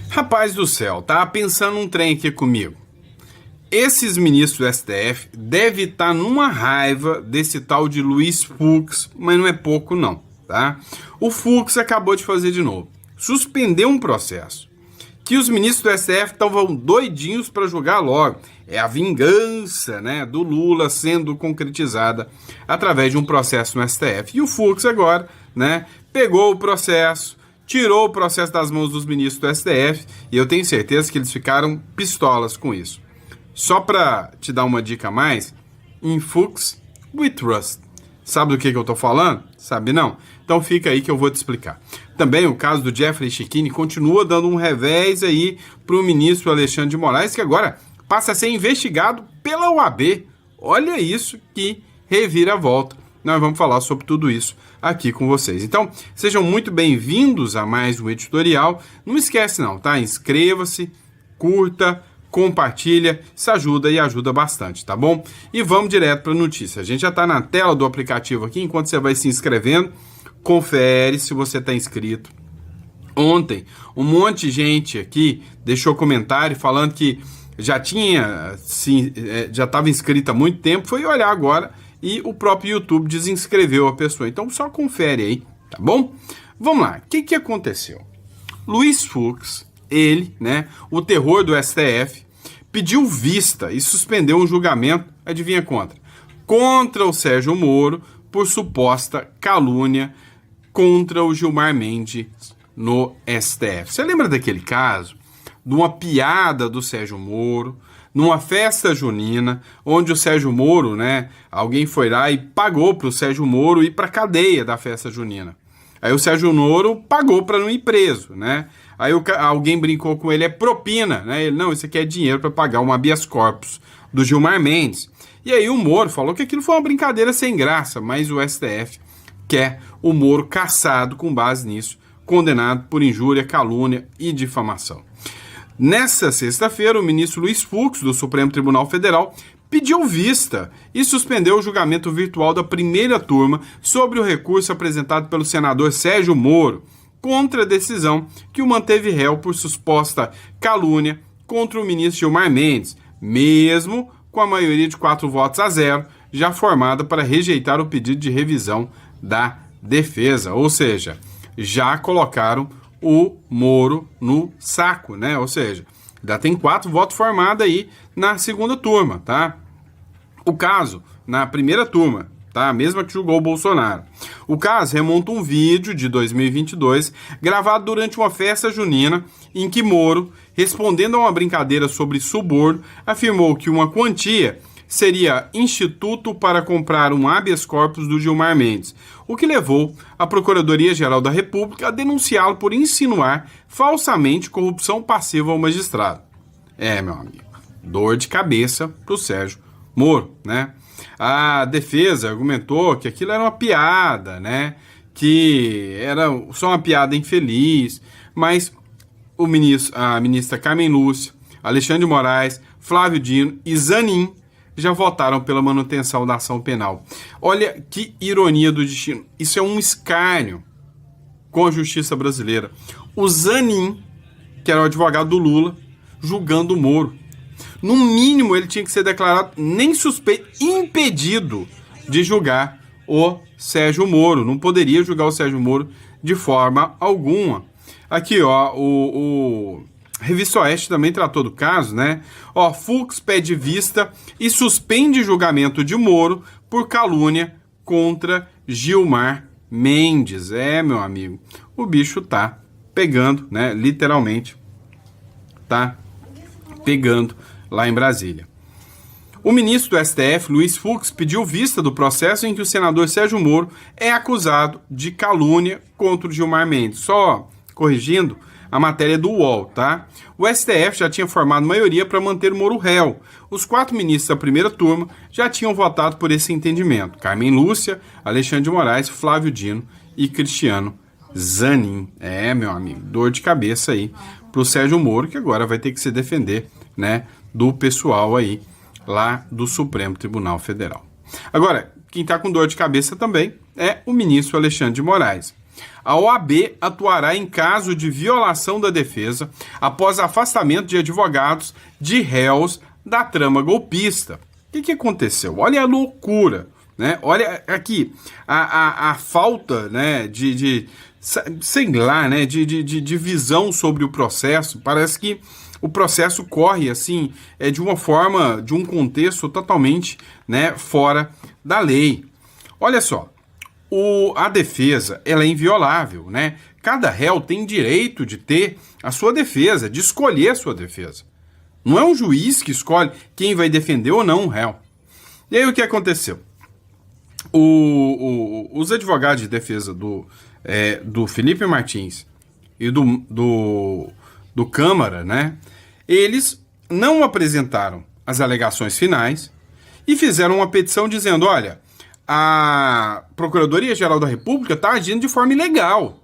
Rapaz do céu, tá pensando um trem aqui comigo. Esses ministros do STF devem estar numa raiva desse tal de Luiz Fux, mas não é pouco não, tá? O Fux acabou de fazer de novo. Suspendeu um processo que os ministros do STF estavam doidinhos para julgar logo. É a vingança, né, do Lula sendo concretizada através de um processo no STF. E o Fux agora, né, pegou o processo, tirou o processo das mãos dos ministros do STF e eu tenho certeza que eles ficaram pistolas com isso. Só para te dar uma dica a mais, em Fux we trust. Sabe do que eu tô falando? Sabe não? Então fica aí que eu vou te explicar. Também o caso do Jeffrey Chechini continua dando um revés aí pro ministro Alexandre de Moraes, que agora passa a ser investigado pela OAB. Olha isso que reviravolta. Nós vamos falar sobre tudo isso aqui com vocês. Então, sejam muito bem-vindos a mais um editorial. Não esquece não, tá? Inscreva-se, curta, compartilha, isso ajuda e ajuda bastante, tá bom? E vamos direto para a notícia. A gente já está na tela do aplicativo aqui, enquanto você vai se inscrevendo, confere se você está inscrito. Ontem, um monte de gente aqui deixou comentário falando que já estava inscrito há muito tempo, foi olhar agora e o próprio YouTube desinscreveu a pessoa. Então só confere aí, tá bom? Vamos lá, o que aconteceu? Luiz Fux, ele, né, o terror do STF, pediu vista e suspendeu um julgamento, adivinha contra o Sérgio Moro por suposta calúnia contra o Gilmar Mendes no STF. Você lembra daquele caso? De uma piada do Sérgio Moro, numa festa junina, onde o Sérgio Moro, né, alguém foi lá e pagou para o Sérgio Moro ir para a cadeia da festa junina. Aí o Sérgio Moro pagou para não ir preso, né? Aí alguém brincou com ele, é propina, né? Ele, não, isso aqui é dinheiro para pagar um habeas corpus do Gilmar Mendes. E aí o Moro falou que aquilo foi uma brincadeira sem graça, mas o STF quer o Moro cassado com base nisso, condenado por injúria, calúnia e difamação. Nessa sexta-feira, o ministro Luiz Fux, do Supremo Tribunal Federal, pediu vista e suspendeu o julgamento virtual da primeira turma sobre o recurso apresentado pelo senador Sérgio Moro contra a decisão que o manteve réu por suposta calúnia contra o ministro Gilmar Mendes, mesmo com a maioria de 4-0, já formada para rejeitar o pedido de revisão da defesa. Ou seja, já colocaram o Moro no saco, né? Ou seja, já tem 4 votos formados aí na segunda turma, tá? O caso, na primeira turma, tá? A mesma que julgou o Bolsonaro. O caso remonta um vídeo de 2022, gravado durante uma festa junina, em que Moro, respondendo a uma brincadeira sobre suborno, afirmou que uma quantia seria instituto para comprar um habeas corpus do Gilmar Mendes, o que levou a Procuradoria-Geral da República a denunciá-lo por insinuar falsamente corrupção passiva ao magistrado. Meu amigo, dor de cabeça pro Sérgio Moro, né? A defesa argumentou que aquilo era uma piada, né? Que era só uma piada infeliz, mas a ministra Carmen Lúcia, Alexandre de Moraes, Flávio Dino e Zanin já votaram pela manutenção da ação penal. Olha que ironia do destino. Isso é um escárnio com a justiça brasileira. O Zanin, que era o advogado do Lula, julgando o Moro. No mínimo, ele tinha que ser declarado nem suspeito, impedido de julgar o Sérgio Moro. Não poderia julgar o Sérgio Moro de forma alguma. Aqui, ó, o Revista Oeste também tratou do caso, né? Ó, Fux pede vista e suspende julgamento de Moro por calúnia contra Gilmar Mendes. Meu amigo, o bicho tá pegando, né? Literalmente, tá pegando lá em Brasília. O ministro do STF, Luiz Fux, pediu vista do processo em que o senador Sérgio Moro é acusado de calúnia contra o Gilmar Mendes. Só corrigindo a matéria do UOL, tá? O STF já tinha formado maioria para manter o Moro réu. Os 4 ministros da primeira turma já tinham votado por esse entendimento. Carmen Lúcia, Alexandre de Moraes, Flávio Dino e Cristiano Zanin. Meu amigo, dor de cabeça aí pro Sérgio Moro, que agora vai ter que se defender, né, do pessoal aí lá do Supremo Tribunal Federal. Agora, quem tá com dor de cabeça também é o ministro Alexandre de Moraes. A OAB atuará em caso de violação da defesa após afastamento de advogados de réus da trama golpista. O que aconteceu? Olha a loucura, né? Olha aqui a falta, né, sei lá, né, de visão sobre o processo. Parece que o processo corre assim, de uma forma, de um contexto totalmente, né, fora da lei. Olha só, a defesa, ela é inviolável, né? Cada réu tem direito de ter a sua defesa, de escolher a sua defesa. Não é um juiz que escolhe quem vai defender ou não o réu. E aí o que aconteceu? Os advogados de defesa do Felipe Martins e do Câmara, né? Eles não apresentaram as alegações finais e fizeram uma petição dizendo, olha, a Procuradoria-Geral da República está agindo de forma ilegal,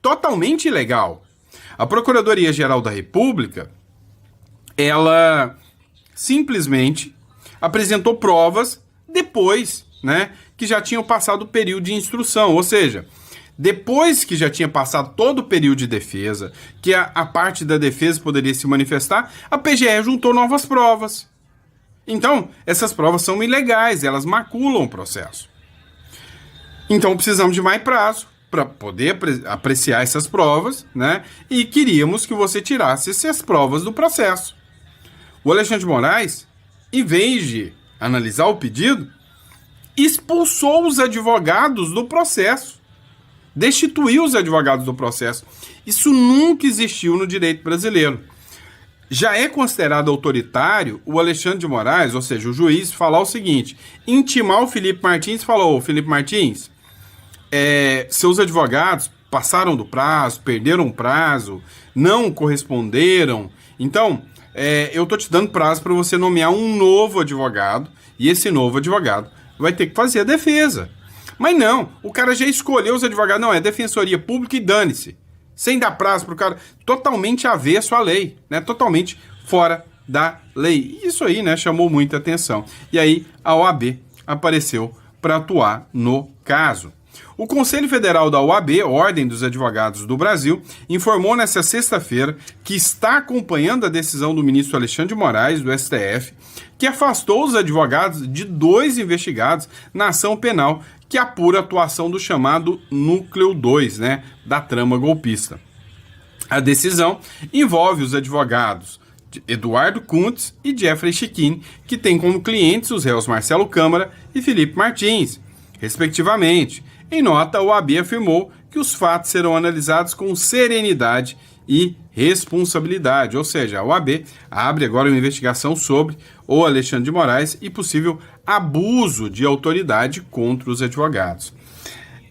totalmente ilegal. A Procuradoria-Geral da República, ela simplesmente apresentou provas depois, né, que já tinham passado o período de instrução, ou seja, depois que já tinha passado todo o período de defesa, que a parte da defesa poderia se manifestar, a PGR juntou novas provas. Então, essas provas são ilegais, elas maculam o processo. Então, precisamos de mais prazo para poder apreciar essas provas, né? E queríamos que você tirasse essas provas do processo. O Alexandre de Moraes, em vez de analisar o pedido, expulsou os advogados do processo. Destituiu os advogados do processo. Isso nunca existiu no direito brasileiro. Já é considerado autoritário o Alexandre de Moraes, ou seja, o juiz, falar o seguinte, intimar o Felipe Martins, falou, Felipe Martins, seus advogados passaram do prazo, perderam o prazo, não corresponderam, então eu tô te dando prazo para você nomear um novo advogado, e esse novo advogado vai ter que fazer a defesa. Mas não, o cara já escolheu os advogados, não, é defensoria pública e dane-se. Sem dar prazo para o cara, totalmente avesso à lei, né? Totalmente fora da lei. Isso aí, né, chamou muita atenção. E aí a OAB apareceu para atuar no caso. O Conselho Federal da OAB, Ordem dos Advogados do Brasil, informou nesta sexta-feira que está acompanhando a decisão do ministro Alexandre de Moraes, do STF, que afastou os advogados de 2 investigados na ação penal que apura a atuação do chamado Núcleo 2, né, da trama golpista. A decisão envolve os advogados Eduardo Kuntz e Jeffrey Chikine, que têm como clientes os réus Marcelo Câmara e Felipe Martins, respectivamente. Em nota, a OAB afirmou que os fatos serão analisados com serenidade e responsabilidade, ou seja, a OAB abre agora uma investigação sobre o Alexandre de Moraes e possível abuso de autoridade contra os advogados.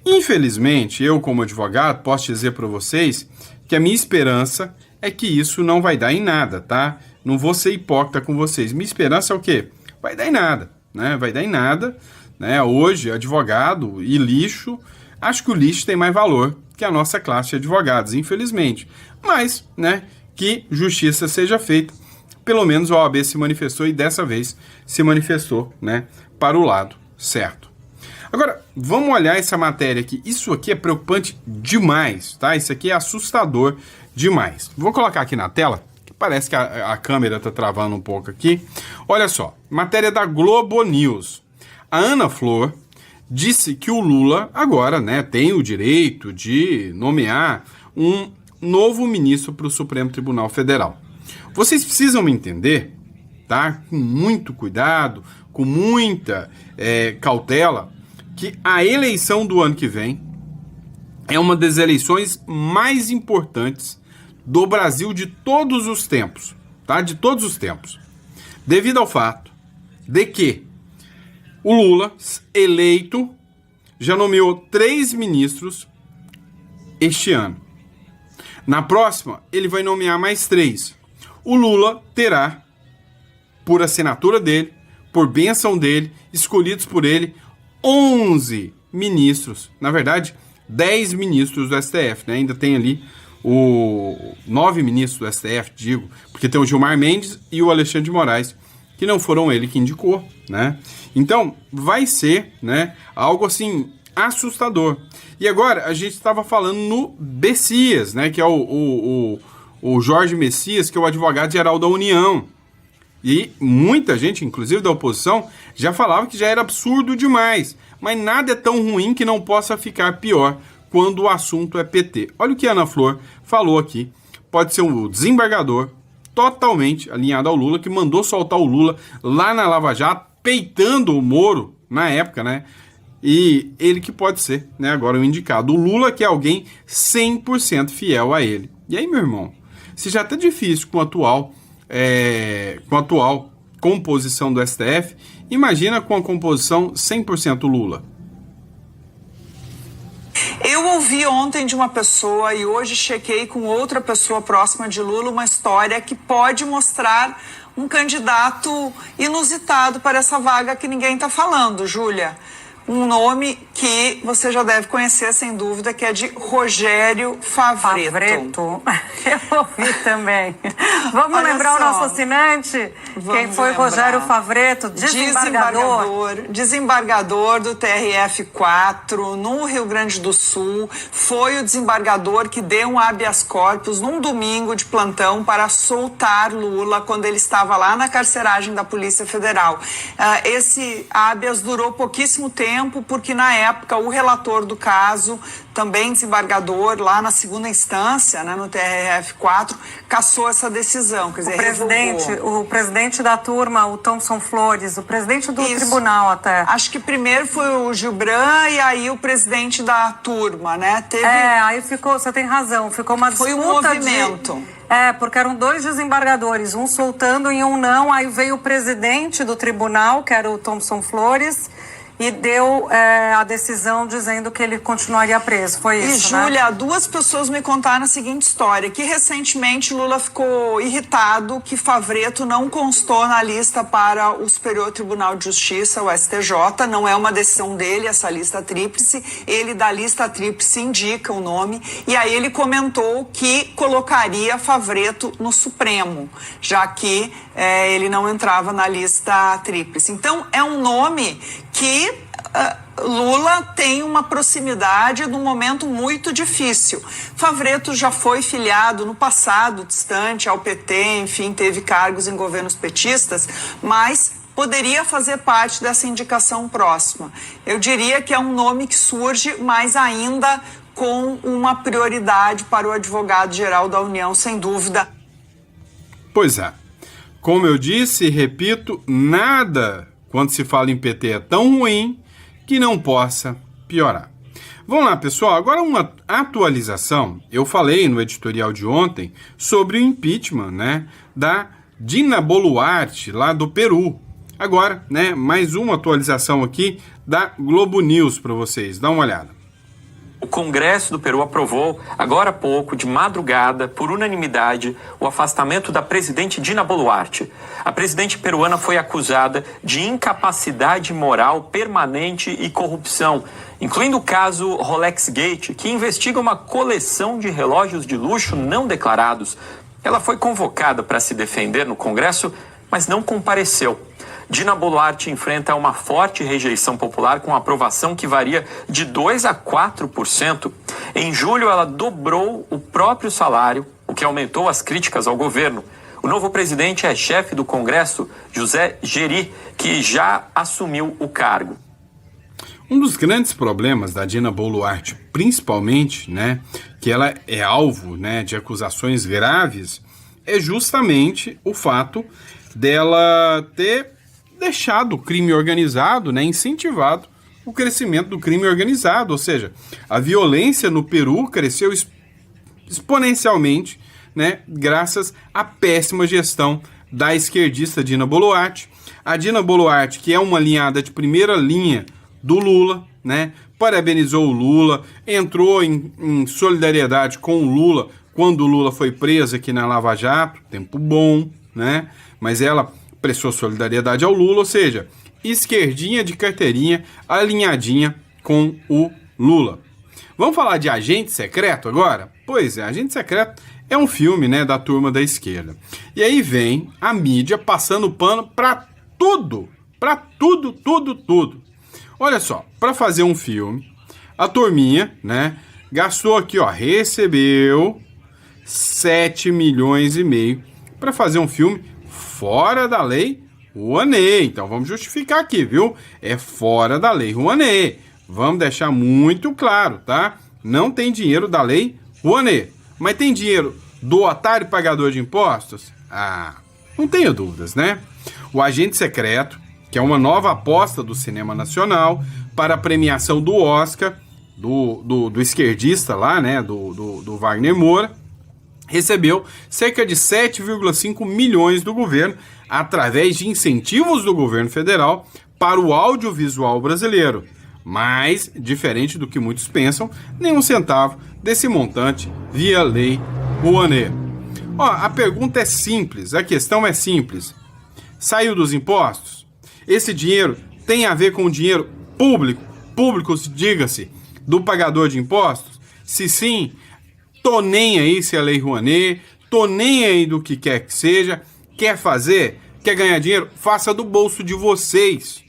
Infelizmente, eu como advogado posso dizer para vocês que a minha esperança é que isso não vai dar em nada, tá? Não vou ser hipócrita com vocês. Minha esperança é o quê? Vai dar em nada, né? Vai dar em nada, né? Hoje, advogado e lixo, acho que o lixo tem mais valor que a nossa classe de advogados, infelizmente. Mas, né, que justiça seja feita. Pelo menos a OAB se manifestou e dessa vez se manifestou, né, para o lado certo. Agora, vamos olhar essa matéria aqui. Isso aqui é preocupante demais, tá? Isso aqui é assustador demais. Vou colocar aqui na tela, que parece que a câmera está travando um pouco aqui. Olha só, matéria da Globo News. A Ana Flor disse que o Lula agora, né, tem o direito de nomear um novo ministro para o Supremo Tribunal Federal. Vocês precisam me entender, tá? Com muito cuidado, com muita cautela, que a eleição do ano que vem é uma das eleições mais importantes do Brasil de todos os tempos, tá? De todos os tempos. Devido ao fato de que o Lula, eleito, já nomeou 3 ministros este ano. Na próxima, ele vai nomear mais 3. O Lula terá, por assinatura dele, por bênção dele, escolhidos por ele, 11 ministros. Na verdade, 10 ministros do STF, né? Ainda tem ali 9 ministros do STF, digo, porque tem o Gilmar Mendes e o Alexandre de Moraes, que não foram ele que indicou, né? Então, vai ser, né, algo assim assustador. E agora a gente estava falando no Messias, né, que é o Jorge Messias, que é o advogado-geral da União. E muita gente, inclusive da oposição, já falava que já era absurdo demais. Mas nada é tão ruim que não possa ficar pior quando o assunto é PT. Olha o que a Ana Flor falou aqui. Pode ser um desembargador totalmente alinhado ao Lula, que mandou soltar o Lula lá na Lava Jato, peitando o Moro na época, né? E ele que pode ser, né, agora o indicado. O Lula, que é alguém 100% fiel a ele. E aí, meu irmão, se já tá difícil com a atual composição do STF, imagina com a composição 100% Lula. Eu ouvi ontem de uma pessoa e hoje chequei com outra pessoa próxima de Lula uma história que pode mostrar um candidato inusitado para essa vaga que ninguém está falando, Júlia. Um nome que você já deve conhecer, sem dúvida, que é de Rogério Favretto. Eu ouvi também. Vamos lembrar o nosso assinante? Quem foi Rogério Favretto? Desembargador do TRF4 no Rio Grande do Sul. Foi o desembargador que deu um habeas corpus num domingo de plantão para soltar Lula quando ele estava lá na carceragem da Polícia Federal. Esse habeas durou pouquíssimo tempo, porque na época o relator do caso, também desembargador lá na segunda instância, né, no TRF4, cassou essa decisão. Quer dizer, o presidente da turma, o Thomson Flores, o presidente do tribunal até. Acho que primeiro foi o Gilbran e aí o presidente da turma, né? Aí ficou, você tem razão, ficou uma disputa. Foi um movimento. Porque eram dois desembargadores, um soltando e um não, aí veio o presidente do tribunal, que era o Thomson Flores, e deu a decisão dizendo que ele continuaria preso. Foi isso, né? E, Júlia, duas pessoas me contaram a seguinte história, que recentemente Lula ficou irritado que Favretto não constou na lista para o Superior Tribunal de Justiça, o STJ, não é uma decisão dele, essa lista tríplice, ele da lista tríplice indica o nome, e aí ele comentou que colocaria Favretto no Supremo, já que ele não entrava na lista tríplice. Então, é um nome que Lula tem uma proximidade num momento muito difícil. Favretto já foi filiado no passado distante ao PT, enfim, teve cargos em governos petistas, mas poderia fazer parte dessa indicação próxima. Eu diria que é um nome que surge, mas ainda com uma prioridade para o advogado-geral da União, sem dúvida. Pois é. Como eu disse e repito, nada quando se fala em PT é tão ruim que não possa piorar. Vamos lá, pessoal. Agora uma atualização. Eu falei no editorial de ontem sobre o impeachment, né, da Dina Boluarte, lá do Peru. Agora, né, mais uma atualização aqui da Globo News para vocês. Dá uma olhada. O Congresso do Peru aprovou, agora há pouco, de madrugada, por unanimidade, o afastamento da presidente Dina Boluarte. A presidente peruana foi acusada de incapacidade moral permanente e corrupção, incluindo o caso Rolex Gate, que investiga uma coleção de relógios de luxo não declarados. Ela foi convocada para se defender no Congresso, mas não compareceu. Dina Boluarte enfrenta uma forte rejeição popular com aprovação que varia de 2% a 4%. Em julho, ela dobrou o próprio salário, o que aumentou as críticas ao governo. O novo presidente é chefe do Congresso, José Geri, que já assumiu o cargo. Um dos grandes problemas da Dina Boluarte, principalmente, né, que ela é alvo, né, de acusações graves, é justamente o fato dela ter deixado o crime organizado, né, incentivado o crescimento do crime organizado, ou seja, a violência no Peru cresceu exponencialmente, né, graças à péssima gestão da esquerdista Dina Boluarte. A Dina Boluarte, que é uma alinhada de primeira linha do Lula, né, parabenizou o Lula, entrou em solidariedade com o Lula quando o Lula foi preso aqui na Lava Jato, tempo bom, né, mas ela prestou solidariedade ao Lula, ou seja, esquerdinha de carteirinha, alinhadinha com o Lula. Vamos falar de Agente Secreto agora? Pois é, Agente Secreto é um filme, né, da turma da esquerda. E aí vem a mídia passando pano para tudo, tudo. Olha só, para fazer um filme, a turminha, né, gastou aqui, ó, recebeu 7 milhões e meio para fazer um filme fora da lei Rouanet. Então vamos justificar aqui, viu? É fora da lei Rouanet. Vamos deixar muito claro, tá? Não tem dinheiro da lei Rouanet. Mas tem dinheiro do otário pagador de impostos? Ah, não tenho dúvidas, né? O Agente Secreto, que é uma nova aposta do cinema nacional para a premiação do Oscar, do esquerdista lá, né? Do Wagner Moura, recebeu cerca de 7,5 milhões do governo através de incentivos do governo federal para o audiovisual brasileiro. Mas, diferente do que muitos pensam, nenhum centavo desse montante via lei Rouanet. Ó, a pergunta é simples, a questão é simples. Saiu dos impostos? Esse dinheiro tem a ver com o dinheiro público, diga-se, do pagador de impostos? Se sim, tô nem aí se é lei Rouanet, tô nem aí do que quer que seja. Quer fazer? Quer ganhar dinheiro? Faça do bolso de vocês.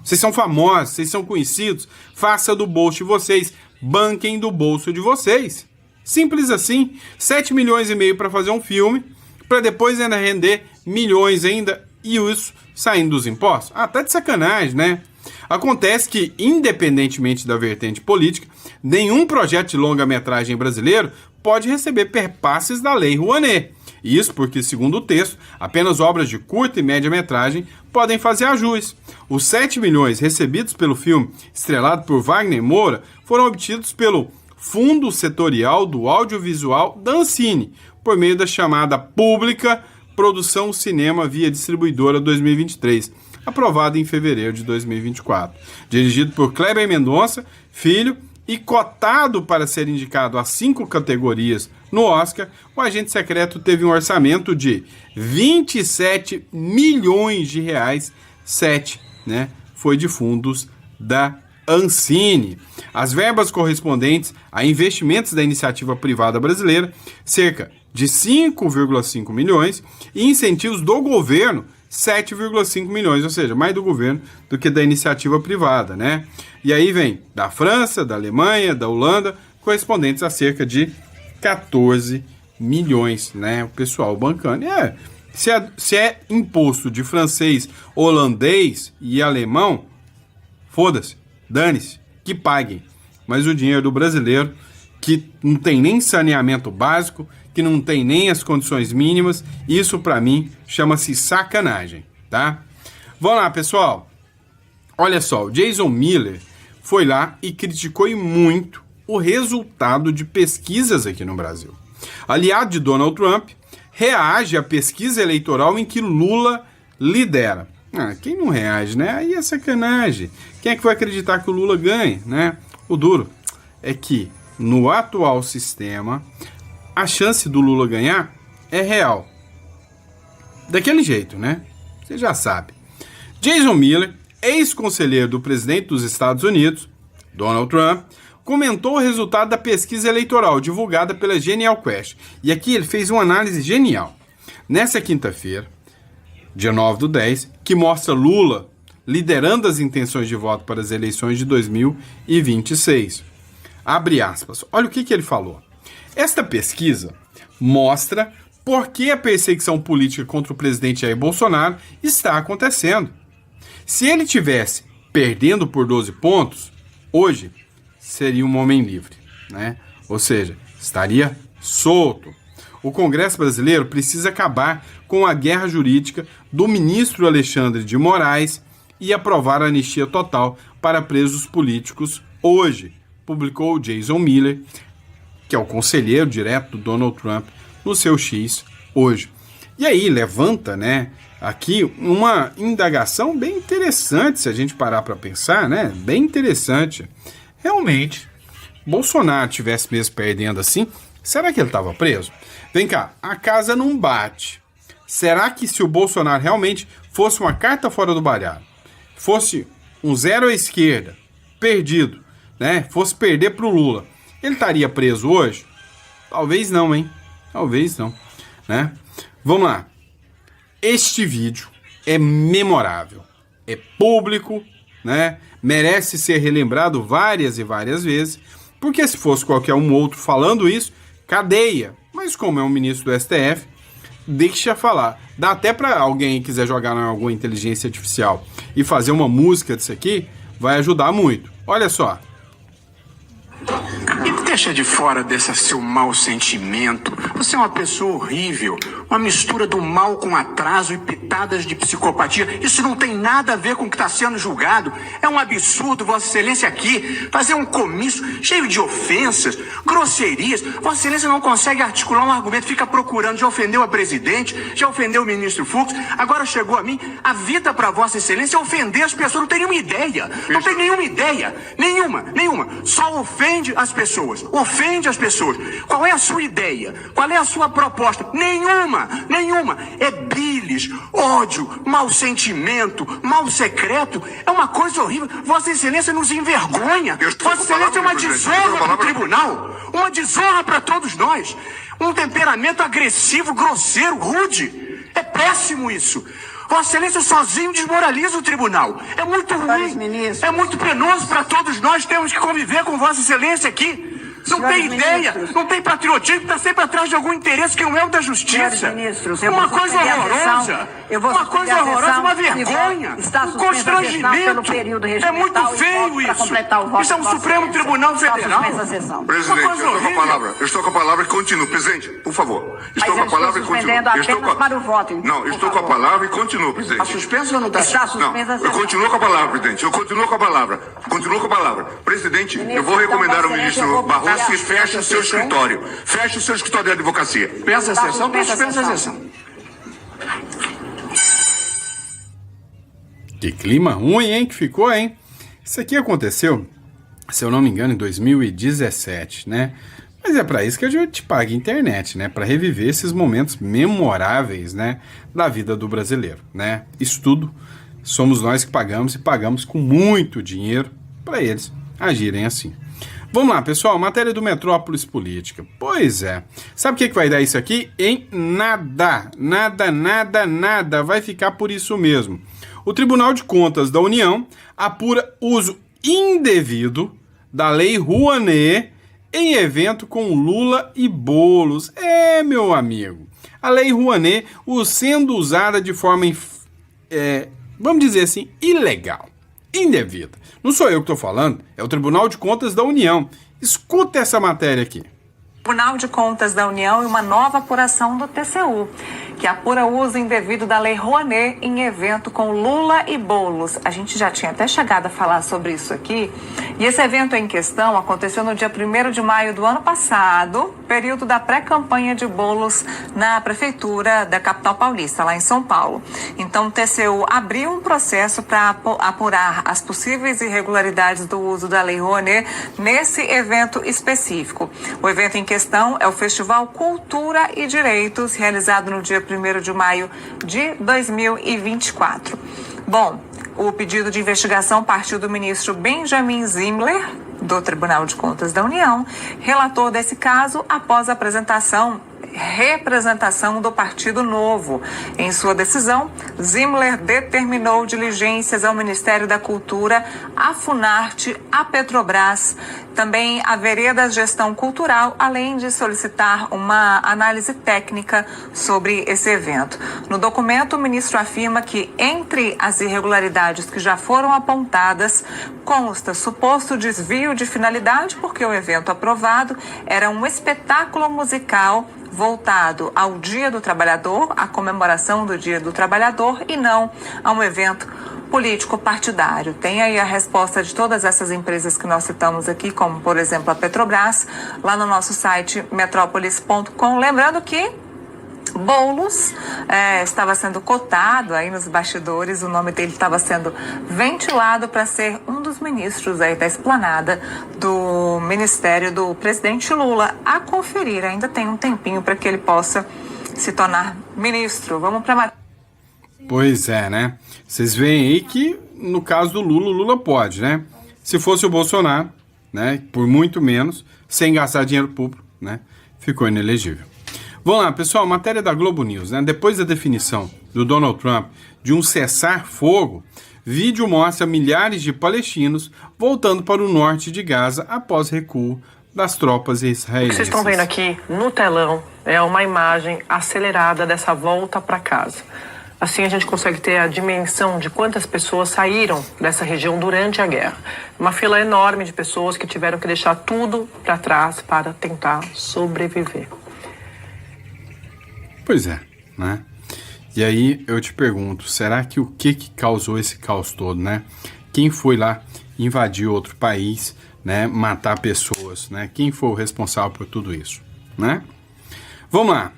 Vocês são famosos, vocês são conhecidos, faça do bolso de vocês, banquem do bolso de vocês. Simples assim, 7 milhões e meio para fazer um filme, para depois ainda render milhões ainda, e isso saindo dos impostos. Ah, tá de sacanagem, né? Acontece que, independentemente da vertente política, nenhum projeto de longa-metragem brasileiro pode receber perpasses da lei Rouanet. Isso porque, segundo o texto, apenas obras de curta e média-metragem podem fazer ajus. Os 7 milhões recebidos pelo filme, estrelado por Wagner Moura, foram obtidos pelo Fundo Setorial do Audiovisual da Ancine, por meio da chamada pública Produção Cinema via Distribuidora 2023, aprovada em fevereiro de 2024. Dirigido por Kleber Mendonça, filho, e cotado para ser indicado a 5 categorias no Oscar, o Agente Secreto teve um orçamento de 27 milhões de reais, 7, né, foi de fundos da Ancine. As verbas correspondentes a investimentos da iniciativa privada brasileira, cerca de 5,5 milhões, e incentivos do governo, 7,5 milhões, ou seja, mais do governo do que da iniciativa privada, né? E aí vem da França, da Alemanha, da Holanda, correspondentes a cerca de 14 milhões, né? O pessoal bancando. Se é imposto de francês, holandês e alemão, foda-se, dane-se, que paguem. Mas o dinheiro do brasileiro, que não tem nem saneamento básico, que não tem nem as condições mínimas, isso pra mim chama-se sacanagem, tá? Vamos lá, pessoal. Olha só, o Jason Miller foi lá e criticou muito o resultado de pesquisas aqui no Brasil. Aliado de Donald Trump, reage à pesquisa eleitoral em que Lula lidera. Quem não reage, né? Aí é sacanagem. Quem é que vai acreditar que o Lula ganhe, né? O duro é que, no atual sistema, a chance do Lula ganhar é real. Daquele jeito, né? Você já sabe. Jason Miller, ex-conselheiro do presidente dos Estados Unidos, Donald Trump, comentou o resultado da pesquisa eleitoral divulgada pela Genial Quest. E aqui ele fez uma análise genial. Nessa quinta-feira, dia 9/10, que mostra Lula liderando as intenções de voto para as eleições de 2026. Abre aspas. Olha o que ele falou. Esta pesquisa mostra por que a perseguição política contra o presidente Jair Bolsonaro está acontecendo. Se ele tivesse perdendo por 12 pontos, hoje seria um homem livre, né? Ou seja, estaria solto. O Congresso brasileiro precisa acabar com a guerra jurídica do ministro Alexandre de Moraes e aprovar a anistia total para presos políticos hoje, publicou Jason Miller, que é o conselheiro direto do Donald Trump, no seu X hoje. E aí levanta, né, aqui uma indagação bem interessante, se a gente parar para pensar, né, bem interessante. Realmente, Bolsonaro tivesse mesmo perdendo assim, será que ele estava preso? Vem cá, a casa não bate. Será que se o Bolsonaro realmente fosse uma carta fora do baralho, fosse um zero à esquerda, perdido, né, fosse perder para o Lula, ele estaria preso hoje? Talvez não, hein? Talvez não, né? Vamos lá. Este vídeo é memorável, é público, né? Merece ser relembrado várias e várias vezes, porque se fosse qualquer um outro falando isso, cadeia. Mas como é um ministro do STF, deixa falar. Dá até para alguém que quiser jogar em alguma inteligência artificial e fazer uma música disso aqui, vai ajudar muito. Olha só. E deixa de fora desse seu mau sentimento. Você é uma pessoa horrível. Uma mistura do mal com atraso e pitadas de psicopatia. Isso não tem nada a ver com o que está sendo julgado. É um absurdo, Vossa Excelência, aqui fazer um comício cheio de ofensas, grosserias. Vossa Excelência não consegue articular um argumento, fica procurando. Já ofendeu a presidente, já ofendeu o ministro Fux. Agora chegou a mim. A vida para Vossa Excelência é ofender as pessoas. Não tem nenhuma ideia. Não tem nenhuma ideia. Nenhuma. Só ofende as pessoas. Ofende as pessoas. Qual é a sua ideia? Qual é a sua proposta? Nenhuma. É bilis, ódio, mau sentimento, mal secreto. É uma coisa horrível. Vossa Excelência nos envergonha. Vossa Excelência é uma desonra para o tribunal. Uma desonra para todos nós. Um temperamento agressivo, grosseiro, rude. É péssimo isso. Vossa Excelência sozinho desmoraliza o tribunal. É muito ruim. É muito penoso para todos nós. Temos que conviver com Vossa Excelência aqui. Não tem ideia, não tem patriotismo, está sempre atrás de algum interesse que não é o da justiça. Uma coisa horrorosa. Uma coisa horrorosa, uma vergonha. Um constrangimento. É muito feio isso. Isso é um Supremo Tribunal Federal. Presidente, eu estou com a palavra e continuo. Presidente, por favor. Estou com a palavra e continuo. Para o voto. Não, eu estou com a palavra e continuo, presidente. Está suspenso ou não está? Está suspensa a sessão. Eu continuo com a palavra, presidente. Eu continuo com a palavra. Presidente, eu vou recomendar ao ministro Barroso que feche o seu escritório. Feche o seu escritório de advocacia. Peça a sessão, dispensa a sessão. Que clima ruim, hein, que ficou, hein? Isso aqui aconteceu, se eu não me engano, em 2017, né? Mas é para isso que a gente paga internet, né? Para reviver esses momentos memoráveis, né? Da vida do brasileiro, né? Isso tudo somos nós que pagamos e pagamos com muito dinheiro para eles agirem assim. Vamos lá, pessoal, matéria do Metrópolis Política. Pois é. Sabe o que vai dar isso aqui? Em nada. Nada. Vai ficar por isso mesmo. O Tribunal de Contas da União apura uso indevido da Lei Rouanet em evento com Lula e Boulos. Meu amigo. A Lei Rouanet sendo usada de forma, vamos dizer assim, ilegal, indevida. Não sou eu que estou falando, é o Tribunal de Contas da União. Escuta essa matéria aqui. Tribunal de Contas da União e uma nova apuração do TCU, que apura o uso indevido da Lei Rouanet em evento com Lula e Boulos. A gente já tinha até chegado a falar sobre isso aqui. E esse evento em questão aconteceu no dia 1º de maio do ano passado, período da pré-campanha de Boulos na Prefeitura da capital paulista, lá em São Paulo. Então o TCU abriu um processo para apurar as possíveis irregularidades do uso da Lei Rouanet nesse evento específico. O evento em questão é o Festival Cultura e Direitos, realizado no dia 1º de maio de 2024. Bom, o pedido de investigação partiu do ministro Benjamin Zimmer, do Tribunal de Contas da União, relator desse caso após a representação do Partido Novo. Em sua decisão, Zimmer determinou diligências ao Ministério da Cultura, à Funarte, à Petrobras, também à Veredas Gestão Cultural, além de solicitar uma análise técnica sobre esse evento. No documento, o ministro afirma que, entre as irregularidades que já foram apontadas, consta suposto desvio de finalidade, porque o evento aprovado era um espetáculo musical voltado ao Dia do Trabalhador, à comemoração do Dia do Trabalhador, e não a um evento político partidário. Tem aí a resposta de todas essas empresas que nós citamos aqui, como, por exemplo, a Petrobras, lá no nosso site metrópolis.com. Lembrando que Boulos estava sendo cotado aí nos bastidores, o nome dele estava sendo ventilado para ser um dos ministros aí da esplanada do ministério do presidente Lula. A conferir, ainda tem um tempinho para que ele possa se tornar ministro. Vamos para Pois é, né? Vocês veem aí que no caso do Lula, o Lula pode, né? Se fosse o Bolsonaro, né? Por muito menos, sem gastar dinheiro público, né? Ficou inelegível. Vamos lá, pessoal, matéria da Globo News, né? Depois da definição do Donald Trump de um cessar-fogo, Vídeo mostra milhares de palestinos voltando para o norte de Gaza após recuo das tropas israelenses. O que vocês estão vendo aqui no telão é uma imagem acelerada dessa volta para casa. Assim a gente consegue ter a dimensão de quantas pessoas saíram dessa região durante a guerra. Uma fila enorme de pessoas que tiveram que deixar tudo para trás para tentar sobreviver. Pois é, né? E aí eu te pergunto, será que o que causou esse caos todo, né? Quem foi lá invadir outro país, né? Matar pessoas, né? Quem foi o responsável por tudo isso, né? Vamos lá.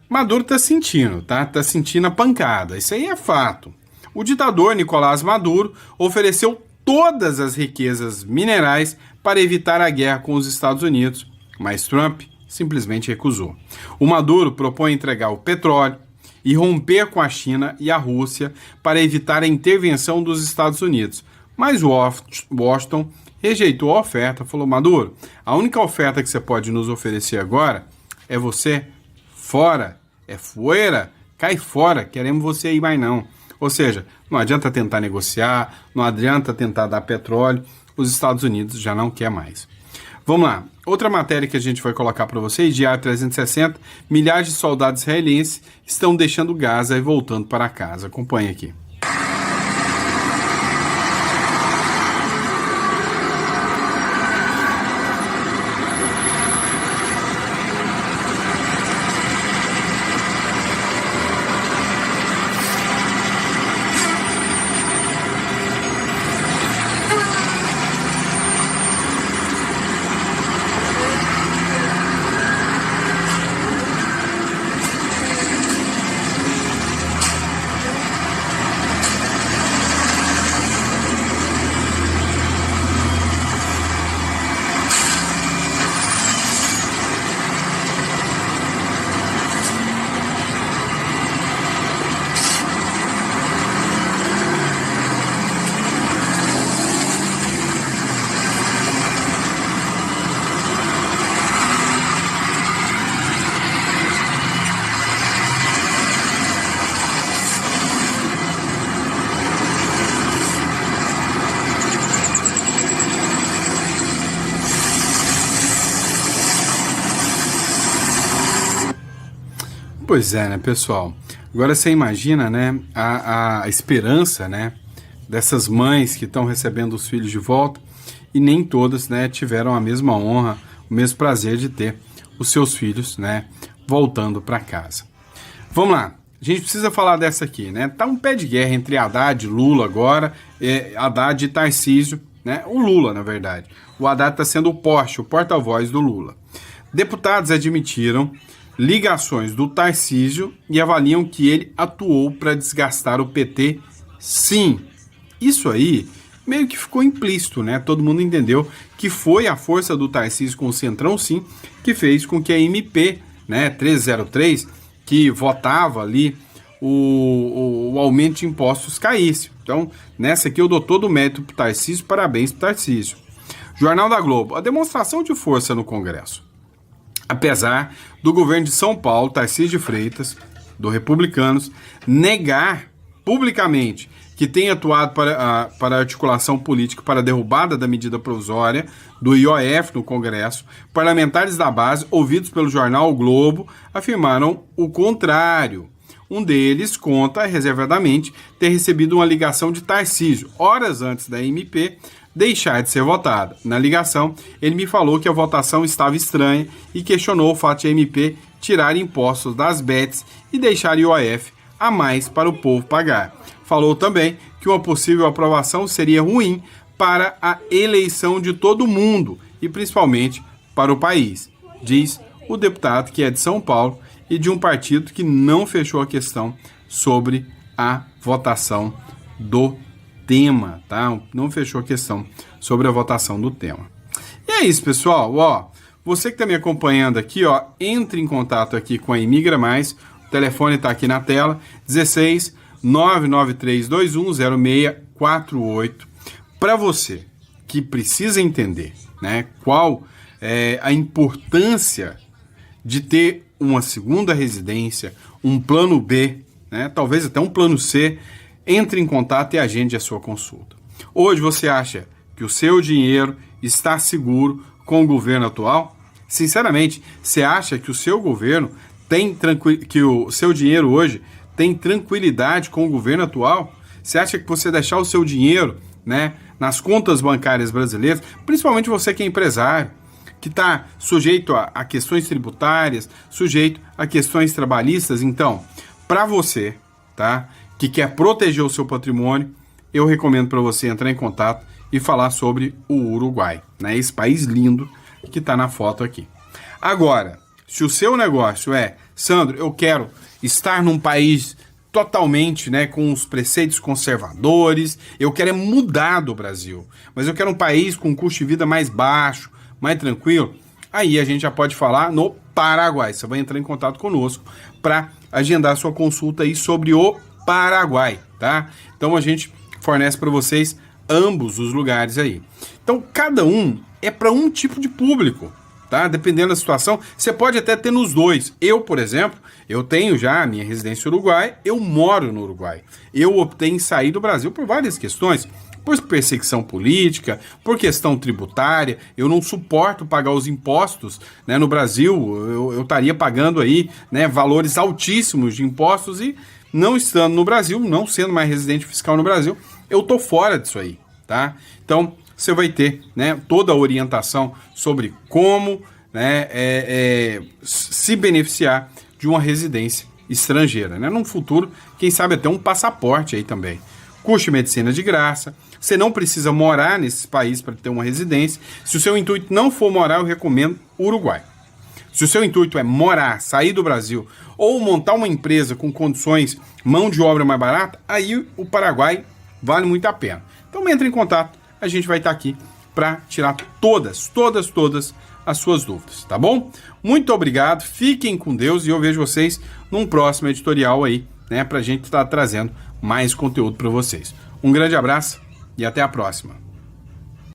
Maduro tá sentindo, tá? Tá sentindo a pancada. Isso aí é fato. O ditador Nicolás Maduro ofereceu todas as riquezas minerais para evitar a guerra com os Estados Unidos, mas Trump simplesmente recusou. O Maduro propõe entregar o petróleo e romper com a China e a Rússia para evitar a intervenção dos Estados Unidos. Mas Washington rejeitou a oferta, falou: Maduro, a única oferta que você pode nos oferecer agora é você fora, é fuera, cai fora, queremos você aí mais não. Ou seja, não adianta tentar negociar, não adianta tentar dar petróleo, os Estados Unidos já não quer mais. Vamos lá, outra matéria que a gente vai colocar para vocês, Diário 360, milhares de soldados israelenses estão deixando Gaza e voltando para casa. Acompanhe aqui. Pois é, né, pessoal? Agora você imagina, né, a esperança, né, dessas mães que estão recebendo os filhos de volta e nem todas, né, tiveram a mesma honra, o mesmo prazer de ter os seus filhos, né, voltando para casa. Vamos lá, a gente precisa falar dessa aqui, né? Tá um pé de guerra entre Haddad e Lula agora, Haddad e Tarcísio, né? O Lula, na verdade. O Haddad está sendo o porta-voz do Lula. Deputados admitiram ligações do Tarcísio e avaliam que ele atuou para desgastar o PT, sim. Isso aí meio que ficou implícito, né? Todo mundo entendeu que foi a força do Tarcísio com o Centrão, sim, que fez com que a MP, né, 303, que votava ali o aumento de impostos caísse. Então, nessa aqui eu dou todo o mérito para o Tarcísio, parabéns para o Tarcísio. Jornal da Globo, a demonstração de força no Congresso. Apesar do governo de São Paulo, Tarcísio de Freitas, do Republicanos, negar publicamente que tem atuado para a articulação política para a derrubada da medida provisória do IOF no Congresso, parlamentares da base, ouvidos pelo jornal o Globo, afirmaram o contrário. Um deles conta reservadamente ter recebido uma ligação de Tarcísio, horas antes da MP deixar de ser votada. Na ligação, ele me falou que a votação estava estranha e questionou o fato de a MP tirar impostos das bets e deixar IOF a mais para o povo pagar. Falou também que uma possível aprovação seria ruim para a eleição de todo mundo e principalmente para o país, diz o deputado que é de São Paulo e de um partido que não fechou a questão sobre a votação do tema, tá? Não fechou a questão sobre a votação do tema. E é isso, pessoal, ó, você que está me acompanhando aqui, ó, entre em contato aqui com a Imigra Mais, o telefone está aqui na tela, 16 993210648, para você que precisa entender, né, qual é a importância de ter uma segunda residência, um plano B, né, talvez até um plano C, entre em contato e agende a sua consulta. Hoje você acha que o seu dinheiro está seguro com o governo atual? Sinceramente, você acha que o seu governo que o seu dinheiro hoje tem tranquilidade com o governo atual? Você acha que você deixar o seu dinheiro, né, nas contas bancárias brasileiras, principalmente você que é empresário, que está sujeito a questões tributárias, sujeito a questões trabalhistas, então, para você, tá, que quer proteger o seu patrimônio, eu recomendo para você entrar em contato e falar sobre o Uruguai, né, esse país lindo que está na foto aqui. Agora, se o seu negócio é, Sandro, eu quero estar num país totalmente, né, com os preceitos conservadores, eu quero mudar do Brasil, mas eu quero um país com custo de vida mais baixo, mais tranquilo, aí a gente já pode falar no Paraguai. Você vai entrar em contato conosco para agendar a sua consulta aí sobre o Paraguai, tá? Então a gente fornece para vocês ambos os lugares aí. Então cada um é para um tipo de público, tá? Dependendo da situação, você pode até ter nos dois. Eu, por exemplo, eu tenho já a minha residência no Uruguai, eu moro no Uruguai. Eu optei em sair do Brasil por várias questões, por perseguição política, por questão tributária. Eu não suporto pagar os impostos, né? No Brasil, eu estaria pagando aí, né, valores altíssimos de impostos e não estando no Brasil, não sendo mais residente fiscal no Brasil, eu tô fora disso aí, tá? Então, você vai ter, né, toda a orientação sobre como, né, se beneficiar de uma residência estrangeira, né? Num futuro, quem sabe até um passaporte aí também. Custo de medicina de graça. Você não precisa morar nesses países para ter uma residência. Se o seu intuito não for morar, eu recomendo o Uruguai. Se o seu intuito é morar, sair do Brasil ou montar uma empresa com condições, mão de obra mais barata, aí o Paraguai vale muito a pena. Então entre em contato, a gente vai estar aqui para tirar todas as suas dúvidas, tá bom? Muito obrigado, fiquem com Deus e eu vejo vocês num próximo editorial aí, né, para a gente estar trazendo mais conteúdo para vocês. Um grande abraço e até a próxima.